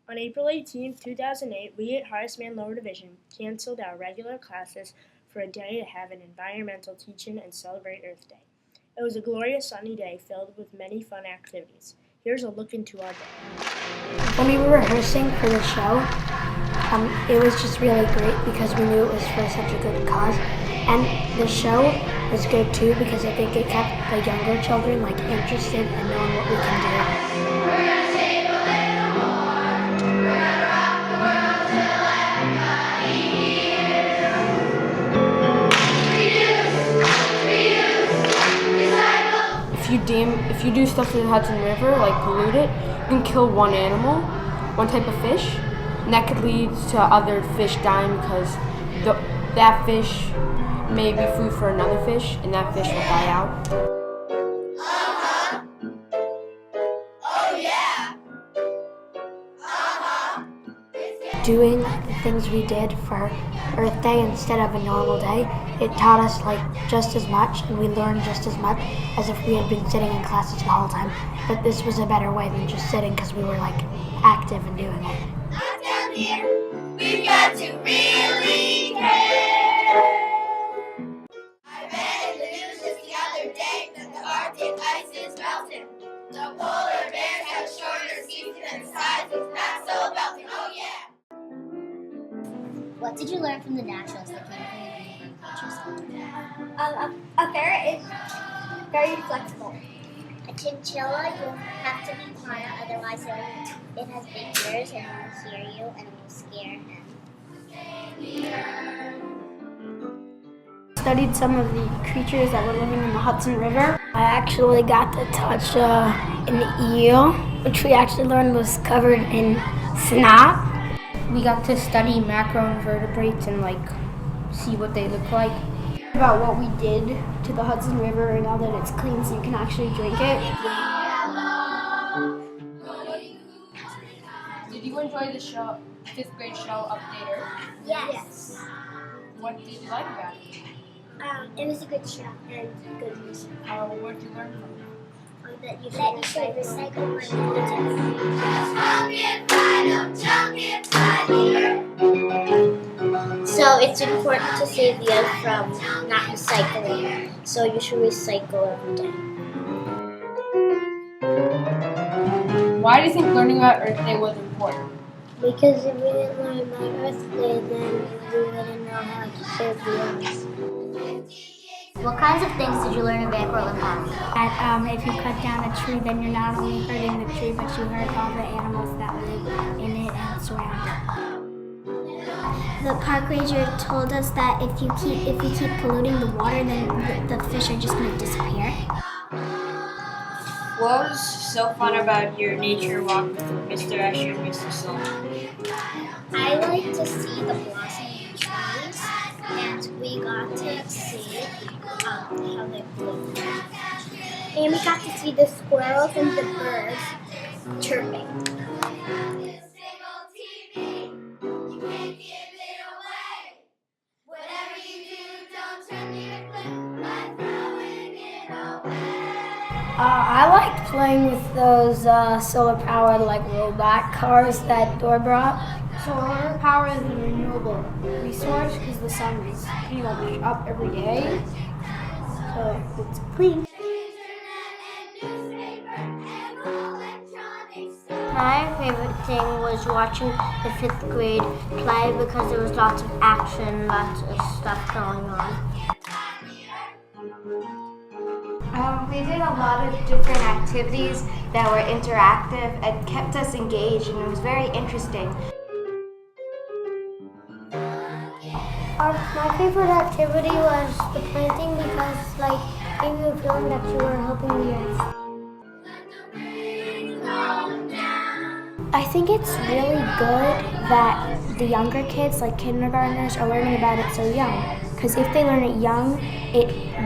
On April 18, 2008, we at Horace Mann Lower Division canceled our regular classes for a day to have an environmental teach-in and celebrate Earth Day. It was a glorious sunny day filled with many fun activities. Here's a look into our day. When we were rehearsing for the show, it was just really great because we knew it was for such a good cause. And the show was good too because I think it kept the younger children interested in knowing what we can do. We're gonna save a little more. We're gonna rock the world till everybody hears. Reduce, recycle. If you do stuff in the Hudson River, like pollute it, you can kill one animal, one type of fish, and that could lead to other fish dying because that fish may be food for another fish, and that fish will die out. Uh-huh. Oh yeah. Uh-huh. Doing the things we did for Earth Day instead of a normal day, it taught us just as much, and we learned just as much as if we had been sitting in classes the whole time. But this was a better way than just sitting because we were active and doing it. Down here, we've got to really care. I read in the news just the other day that the Arctic ice is melting. The polar bears have shorter seasons and sizes, not so melting. Oh yeah. What did you learn from the naturals that came from your creatures? A ferret is very flexible. A chinchilla, you have to be quiet, otherwise it has big ears and it will hear you and it will scare him. Studied some of the creatures that were living in the Hudson River. I actually got to touch an eel, which we actually learned was covered in snot. We got to study macroinvertebrates and see what they look like. About what we did to the Hudson River and now that it's clean so you can actually drink it. Did you enjoy the show, 5th grade show Update Earth? Yes. What did you like about it? It was a good show and good music. What did you learn from it? That you should recycle money. So it's important to save the earth from not recycling. So you should recycle every day. Why do you think learning about Earth Day was important? Because if we didn't learn about Earth Day, then we wouldn't know how to save the earth. What kinds of things did you learn in Van Cortlandt Park? That if you cut down a tree, then you're not only hurting the tree, but you hurt all the animals that live in it and surround it. The park ranger told us that if you keep polluting the water, then the fish are just going to disappear. What was so fun about your nature walk with Mr. Escher and Mr. Silver? I like to see the blossoming trees, and we got to see how they bloom. And we got to see the squirrels and the birds chirping. I liked playing with those solar-powered robot cars that Dora brought. Solar power is a renewable resource because the sun is pretty much up every day, so it's clean. My favorite thing was watching the 5th grade play because there was lots of action, lots of stuff going on. We did a lot of different activities that were interactive and kept us engaged, and it was very interesting. My favorite activity was the planting because gave you a feeling that you were helping the earth. I think it's really good that the younger kids, like kindergartners, are learning about it so young. Because if they learn it young,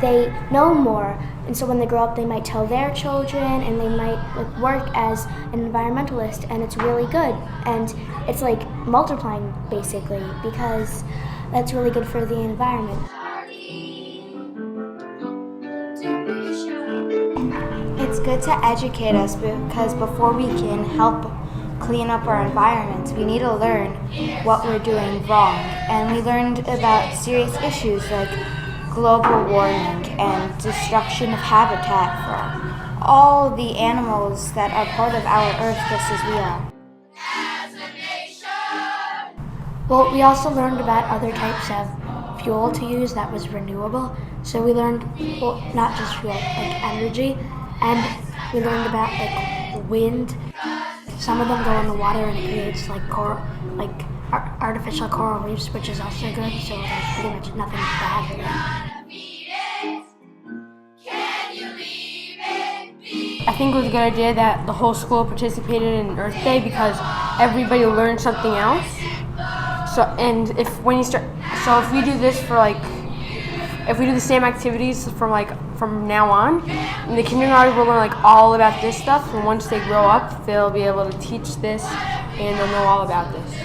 they know more. And so when they grow up, they might tell their children, and they might work as an environmentalist, and it's really good. And it's multiplying, basically, because that's really good for the environment. It's good to educate us because before we can help clean up our environment, we need to learn what we're doing wrong. And we learned about serious issues like global warming and destruction of habitat for all the animals that are part of our Earth just as we are. As a nation. Well, we also learned about other types of fuel to use that was renewable. So we learned, well, not just fuel, like energy, and we learned about like wind. Some of them go in the water and it creates like artificial coral reefs, which is also good. So there's pretty much nothing bad in it. I think it was a good idea that the whole school participated in Earth Day because everybody learned something else. So if we do this for if we do the same activities from now on, in the kindergarten we'll learn all about this stuff, and once they grow up they'll be able to teach this and they'll know all about this.